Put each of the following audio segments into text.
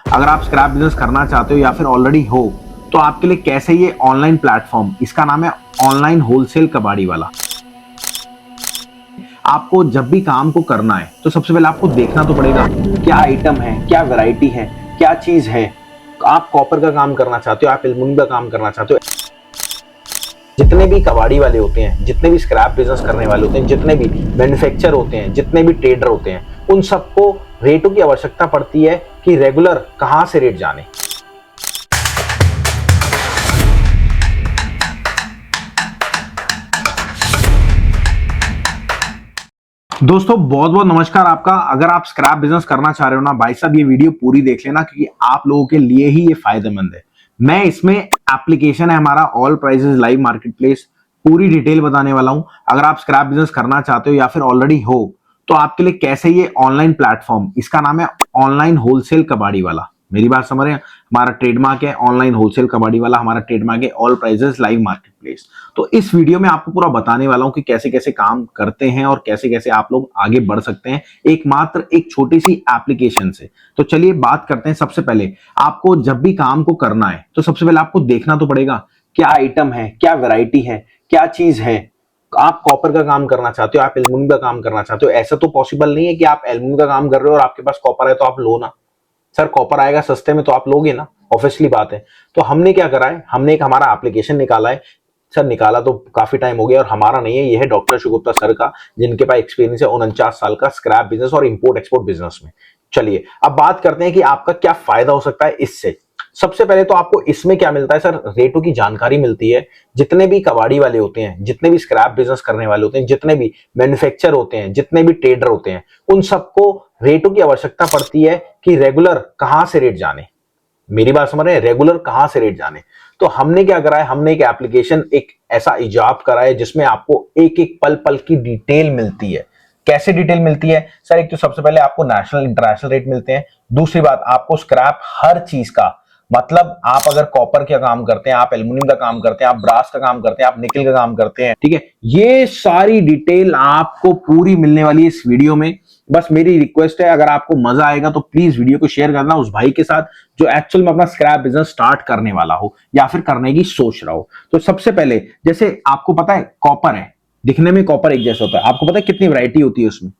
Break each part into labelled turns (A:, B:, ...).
A: अगर आप scrap business करना चाहते हो या फिर ऑलरेडी हो तो आपके लिए कैसे ये ऑनलाइन प्लेटफॉर्म, इसका नाम है ऑनलाइन होलसेल कबाड़ी वाला। आपको जब भी काम को करना है तो सबसे पहले आपको देखना तो पड़ेगा क्या आइटम है, क्या वैरायटी है, क्या चीज है। आप कॉपर का काम करना चाहते हो, आप एल्युमिनियम का काम करना चाहते हो, जितने भी कबाड़ी वाले होते हैं, जितने भी स्क्रैप बिजनेस करने वाले होते हैं, जितने भी मैन्युफैक्चर होते हैं, जितने भी ट्रेडर होते हैं, उन सबको रेटों की आवश्यकता पड़ती है कि रेगुलर कहां से रेट जाने। दोस्तों बहुत बहुत नमस्कार आपका। अगर आप स्क्रैप बिजनेस करना चाह रहे हो ना भाई साहब, ये वीडियो पूरी देख लेना क्योंकि आप लोगों के लिए ही ये फायदेमंद है। मैं इसमें एप्लीकेशन है हमारा all prices live market place, पूरी डिटेल बताने वाला हूं। अगर आप स्क्रैप बिजनेस करना चाहते हो या फिर ऑलरेडी हो तो आपके लिए कैसे ये ऑनलाइन प्लेटफॉर्म, इसका नाम है ऑनलाइन होलसेल कबाड़ी वाला। मेरी बात समझ रहे हैं? हमारा ट्रेडमार्क है ऑनलाइन होलसेल कबाड़ी वाला, हमारा ट्रेडमार्क है all prices live market place. तो इस वीडियो में आपको पूरा बताने वाला हूं कि कैसे कैसे काम करते हैं और कैसे कैसे आप लोग आगे बढ़ सकते हैं एक मात्र एक छोटी सी एप्लीकेशन से। तो चलिए बात करते हैं। सबसे पहले आपको जब भी काम को करना है तो सबसे पहले आपको देखना तो पड़ेगा क्या आइटम है, क्या वैरायटी है, क्या चीज है। आप कॉपर का काम करना चाहते हो, आप एल्युमिनियम का काम करना चाहते हो, ऐसा तो पॉसिबल नहीं है कि आप एल्युमिनियम का काम कर रहे हो और आपके पास कॉपर है तो आप लो ना। सर कॉपर आएगा सस्ते में तो आप लोगे ना, ऑब्वियसली बात है। तो हमने क्या करा है, हमने एक हमारा एप्लीकेशन निकाला है। सर निकाला तो काफी टाइम हो गया और हमारा नहीं है, ये है डॉक्टर शिवगुप्ता सर का, जिनके पास एक्सपीरियंस है 49 साल का स्क्रैप बिजनेस और इंपोर्ट एक्सपोर्ट बिजनेस में। चलिए अब बात करते हैं कि आपका क्या फायदा हो सकता है इससे। सबसे पहले तो आपको इसमें क्या मिलता है सर, रेटों की जानकारी मिलती है। जितने भी कबाड़ी वाले होते हैं, जितने भी स्क्रैप बिजनेस करने वाले होते हैं, जितने भी मैन्युफैक्चर होते हैं, जितने भी ट्रेडर होते हैं, उन सबको रेटों की आवश्यकता पड़ती है कि रेगुलर कहां से रेट जाने। मेरी बात समझ रहे हैं? रेगुलर कहां से रेट जाने। तो हमने क्या करा है, हमने एक एप्लीकेशन, एक ऐसा इजाद करा है जिसमें आपको एक एक पल पल की डिटेल मिलती है। कैसे डिटेल मिलती है सर? एक तो सबसे पहले आपको नेशनल इंटरनेशनल रेट मिलते हैं। दूसरी बात, आपको स्क्रैप हर चीज का, मतलब आप अगर कॉपर का काम करते हैं, आप एल्युमिनियम का काम करते हैं, आप ब्रास का काम करते हैं, आप निकल का काम करते हैं, ठीक है, ये सारी डिटेल आपको पूरी मिलने वाली है इस वीडियो में। बस मेरी रिक्वेस्ट है, अगर आपको मजा आएगा तो प्लीज वीडियो को शेयर करना उस भाई के साथ जो एक्चुअल में अपना स्क्रैप बिजनेस स्टार्ट करने वाला हो या फिर करने की सोच रहा हो। तो सबसे पहले, जैसे आपको पता है कॉपर है, दिखने में कॉपर एक जैसा होता है, आपको पता है कितनी वैरायटी होती है उसमें,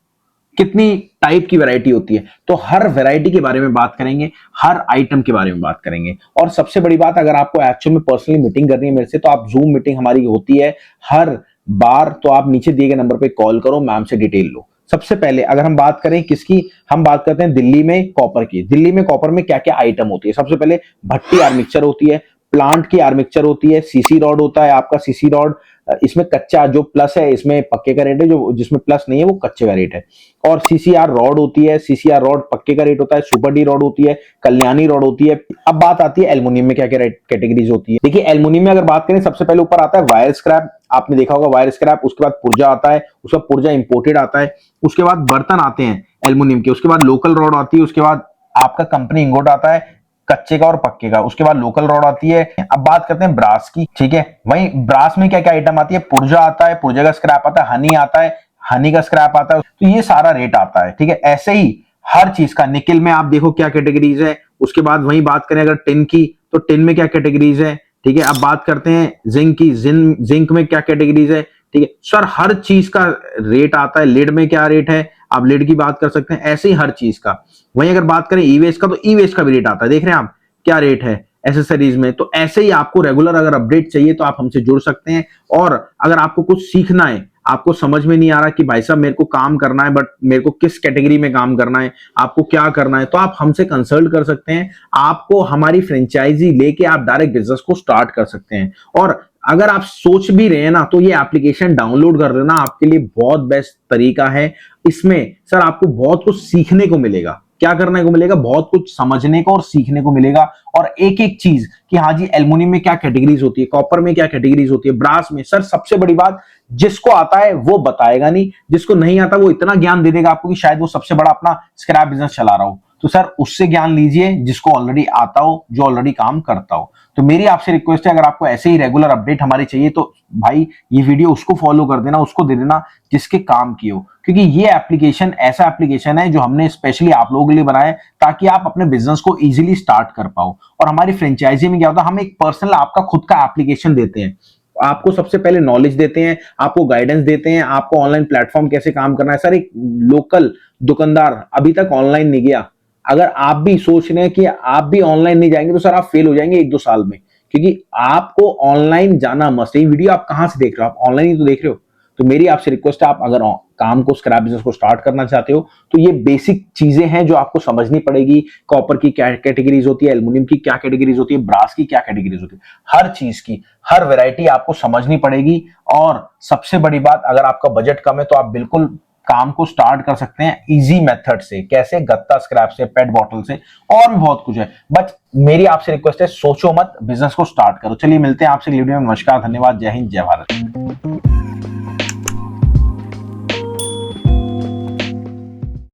A: कितनी टाइप की वैरायटी होती है। तो हर वैरायटी के बारे में बात करेंगे, हर आइटम के बारे में बात करेंगे। और सबसे बड़ी बात, अगर आपको एक्चुअल में पर्सनली मीटिंग करनी है मेरे से तो आप जूम मीटिंग हमारी होती है हर बार, तो आप नीचे दिए गए नंबर पे कॉल करो, मैम से डिटेल लो। सबसे पहले अगर हम बात करें किसकी, हम बात करते हैं दिल्ली में कॉपर की। दिल्ली में कॉपर में क्या क्या आइटम होती है? सबसे पहले भट्टी आर्मिक्चर होती है, प्लांट की आर्मिक्चर होती है, सीसी रॉड होता है आपका, सीसी रॉड इसमें कच्चा जो प्लस है इसमें पक्के का रेट है, जो जिसमें प्लस नहीं है वो कच्चे का रेट है। और सीसीआर रॉड होती है, सीसीआर रॉड पक्के का रेट होता है, सुपर डी रॉड होती है, कल्याणी रॉड होती है। अब बात आती है एल्युमिनियम में क्या क्या कैटेगरीज होती है। देखिए एल्युमिनियम में अगर बात करें, सबसे पहले ऊपर आता है वायर स्क्रैप, आपने देखा होगा वायर स्क्रैप, उसके बाद पुर्जा आता है, उसका पुर्जा इंपोर्टेड आता है, उसके बाद बर्तन आते हैं एल्युमिनियम के, उसके बाद लोकल रॉड आती है, उसके बाद आपका कंपनी इंगोट आता है कच्चे का और पक्के का, उसके बाद लोकल रॉड आती है। अब बात करते हैं ब्रास की, ठीक है। वहीं ब्रास में क्या क्या आइटम आती है, पुर्जा आता है, पुर्जा का स्क्रैप आता है, हनी आता है, हनी का स्क्रैप आता है, तो ये सारा रेट आता है, ठीक है। ऐसे ही हर चीज का, निकल में आप देखो क्या कैटेगरीज है। उसके बाद वहीं बात करें अगर टिन की, तो टिन में क्या कैटेगरीज है, ठीक है। अब बात करते हैं जिंक की, जिंक में क्या कैटेगरीज है, ठीक है। सर हर चीज का रेट आता है। लीड में क्या रेट है, आप लीड की बात कर सकते हैं, ऐसे ही हर चीज का। वहीं अगर बात करें ई वेस्ट का, तो ई वेस्ट का भी रेट आता है, देख रहे हैं आप क्या रेट है एसेसरीज में। तो ऐसे ही आपको रेगुलर अगर अपडेट चाहिए तो आप हमसे जुड़ सकते हैं। और अगर आपको कुछ सीखना है, आपको समझ में नहीं आ रहा कि भाई साहब मेरे को काम करना है बट मेरे को किस कैटेगरी में काम करना है, आपको क्या करना है, तो आप हमसे कंसल्ट कर सकते हैं। आपको हमारी फ्रेंचाइजी लेके आप डायरेक्ट बिजनेस को स्टार्ट कर सकते हैं। और अगर आप सोच भी रहे हैं ना, तो ये एप्लीकेशन डाउनलोड कर लेना, आपके लिए बहुत बेस्ट तरीका है। इसमें सर आपको बहुत कुछ सीखने को मिलेगा। क्या करने को मिलेगा? बहुत कुछ समझने को और सीखने को मिलेगा। और एक एक चीज कि हाँ जी एल्युमिनियम में क्या कैटेगरीज होती है, कॉपर में क्या कैटेगरीज होती है, ब्रास में। सर सबसे बड़ी बात, जिसको आता है वो बताएगा नहीं, जिसको नहीं आता वो इतना ज्ञान दे देगा आपको कि शायद वो सबसे बड़ा अपना स्क्रैप बिजनेस चला रहा हो। तो सर उससे ज्ञान लीजिए जिसको ऑलरेडी आता हो, जो ऑलरेडी काम करता हो। तो मेरी आपसे रिक्वेस्ट है, अगर आपको ऐसे ही रेगुलर अपडेट हमारी चाहिए तो भाई ये वीडियो उसको फॉलो कर देना, उसको दे देना जिसके काम की हो, क्योंकि ये एप्लीकेशन ऐसा एप्लीकेशन है जो हमने स्पेशली आप लोगों के लिए बनाया है ताकि आप अपने बिजनेस को इजीली स्टार्ट कर पाओ। और हमारी फ्रेंचाइजी में क्या होता है, हम एक पर्सनल आपका खुद का एप्लीकेशन देते हैं, आपको सबसे पहले नॉलेज देते हैं, आपको गाइडेंस देते हैं, आपको ऑनलाइन प्लेटफॉर्म कैसे काम करना है। सर एक लोकल दुकानदार अभी तक ऑनलाइन नहीं गया, अगर आप भी सोच रहे हैं कि आप भी ऑनलाइन नहीं जाएंगे तो सर आप फेल हो जाएंगे 1-2 साल में, क्योंकि आपको ऑनलाइन जाना मस्ट है। ये वीडियो आप कहां से देख रहे हो, आप ऑनलाइन ही तो देख रहे हो। तो मेरी आपसे रिक्वेस्ट है, आप अगर काम को, स्क्रैप बिजनेस को स्टार्ट करना चाहते हो तो ये बेसिक चीजें हैं जो आपको समझनी पड़ेगी। कॉपर की क्या कैटेगरीज होती है, एल्युमिनियम की क्या कैटेगरीज होती है, ब्रास की क्या कैटेगरीज होती है, हर चीज की हर वैरायटी आपको समझनी पड़ेगी। और सबसे बड़ी बात, अगर आपका बजट कम है तो आप बिल्कुल काम को स्टार्ट कर सकते हैं इजी मेथड से। कैसे? गत्ता स्क्रैप से, पेट बॉटल से, और भी बहुत कुछ है। बट मेरी आपसे रिक्वेस्ट है, सोचो मत, बिजनेस को स्टार्ट करो। चलिए मिलते हैं आपसे अगली वीडियो में। नमस्कार, धन्यवाद, जय हिंद, जय भारत।